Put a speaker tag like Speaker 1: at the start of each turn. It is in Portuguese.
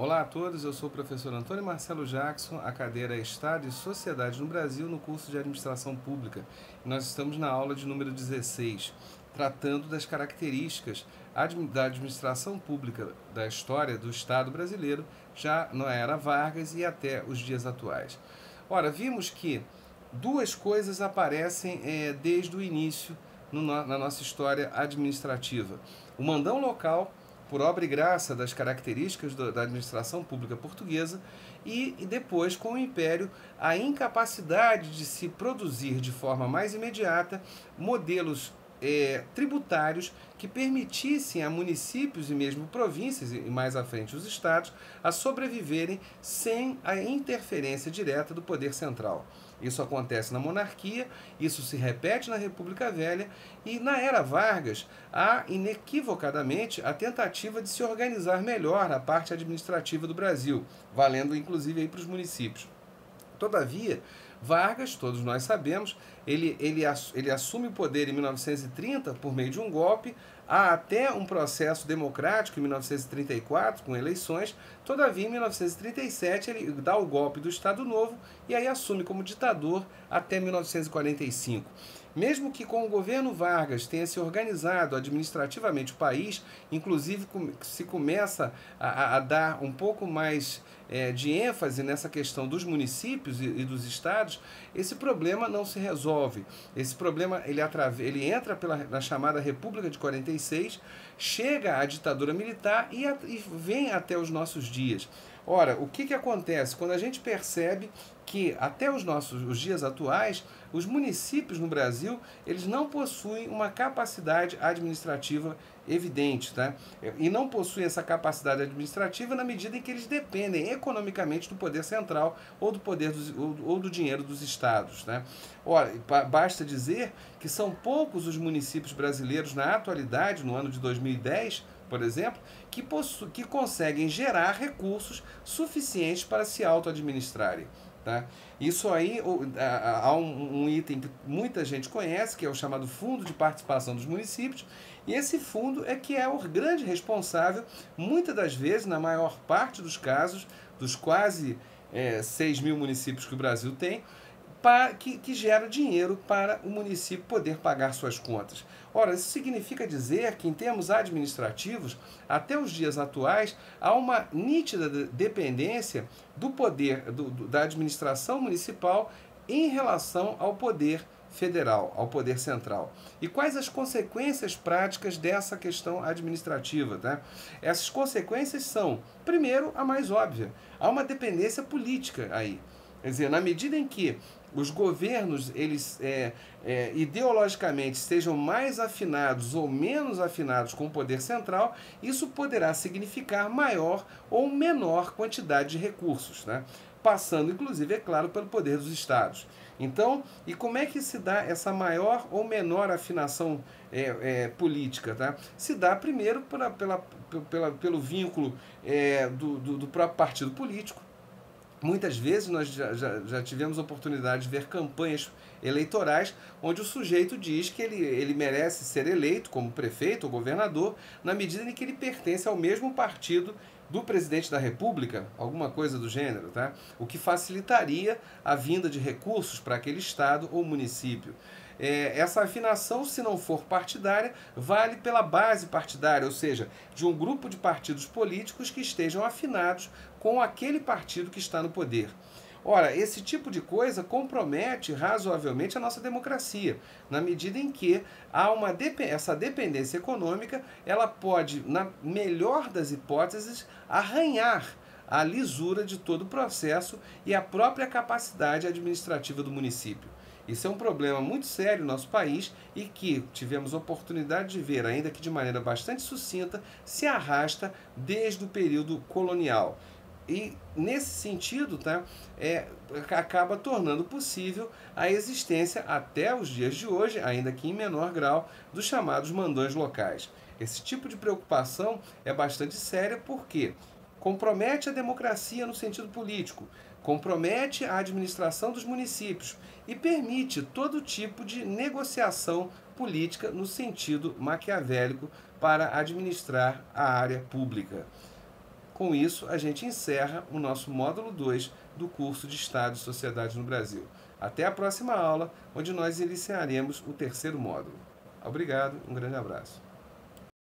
Speaker 1: Olá a todos, eu sou o professor Antônio Marcelo Jackson, a cadeira é Estado e Sociedade no Brasil, no curso de Administração Pública. E nós estamos na aula de número 16, tratando das características da administração pública da história do Estado brasileiro, já na era Vargas e até os dias atuais. Ora, vimos que duas coisas aparecem desde o início na nossa história administrativa. O mandão local, por obra e graça das características da administração pública portuguesa, e depois, com o Império, a incapacidade de se produzir de forma mais imediata modelos tributários que permitissem a municípios e mesmo províncias, e mais à frente os estados, a sobreviverem sem a interferência direta do poder central. Isso acontece na monarquia, isso se repete na República Velha e na era Vargas há inequivocadamente a tentativa de se organizar melhor a parte administrativa do Brasil, valendo inclusive aí para os municípios. Todavia, Vargas, todos nós sabemos, ele assume o poder em 1930 por meio de um golpe, há até um processo democrático em 1934, com eleições. Todavia, em 1937, ele dá o golpe do Estado Novo e aí assume como ditador até 1945. Mesmo que com o governo Vargas tenha se organizado administrativamente o país, inclusive se começa a dar um pouco mais de ênfase nessa questão dos municípios e dos estados, esse problema não se resolve. Esse problema ele entra na chamada República de 46, chega à ditadura militar e vem até os nossos dias. Ora, o que acontece? Quando a gente percebe que até os dias atuais, os municípios no Brasil, eles não possuem uma capacidade administrativa evidente, tá? E não possuem essa capacidade administrativa na medida em que eles dependem economicamente do poder central ou do poder ou do dinheiro dos estados, né? Ora, basta dizer que são poucos os municípios brasileiros na atualidade, no ano de 2010, por exemplo, que conseguem gerar recursos suficientes para se auto-administrarem. Tá? Isso aí, há um item que muita gente conhece, que é o chamado Fundo de Participação dos Municípios, e esse fundo é que é o grande responsável, muitas das vezes, na maior parte dos casos, dos quase 6 mil municípios que o Brasil tem, que gera dinheiro para o município poder pagar suas contas. Ora, isso significa dizer que, em termos administrativos, até os dias atuais, há uma nítida dependência do poder da administração municipal em relação ao poder federal, ao poder central. E quais as consequências práticas dessa questão administrativa? Tá? Essas consequências são, primeiro, a mais óbvia, há uma dependência política aí. Quer dizer, na medida em que os governos, eles ideologicamente estejam mais afinados ou menos afinados com o poder central, isso poderá significar maior ou menor quantidade de recursos, né? Passando, inclusive, é claro, pelo poder dos estados. Então, e como é que se dá essa maior ou menor afinação política? Tá? Se dá primeiro pelo vínculo do próprio partido político. Muitas vezes nós já tivemos a oportunidade de ver campanhas eleitorais onde o sujeito diz que ele merece ser eleito como prefeito ou governador na medida em que ele pertence ao mesmo partido do presidente da República, alguma coisa do gênero, tá? O que facilitaria a vinda de recursos para aquele estado ou município. Essa afinação, se não for partidária, vale pela base partidária, ou seja, de um grupo de partidos políticos que estejam afinados com aquele partido que está no poder. Ora, esse tipo de coisa compromete razoavelmente a nossa democracia, na medida em que há essa dependência econômica, ela pode, na melhor das hipóteses, arranhar a lisura de todo o processo e a própria capacidade administrativa do município. Isso é um problema muito sério no nosso país e que tivemos oportunidade de ver, ainda que de maneira bastante sucinta, se arrasta desde o período colonial. E, nesse sentido, tá, acaba tornando possível a existência, até os dias de hoje, ainda que em menor grau, dos chamados mandões locais. Esse tipo de preocupação é bastante séria porque compromete a democracia no sentido político, compromete a administração dos municípios e permite todo tipo de negociação política no sentido maquiavélico para administrar a área pública. Com isso, a gente encerra o nosso módulo 2 do curso de Estado e Sociedade no Brasil. Até a próxima aula, onde nós iniciaremos o terceiro módulo. Obrigado, um grande abraço.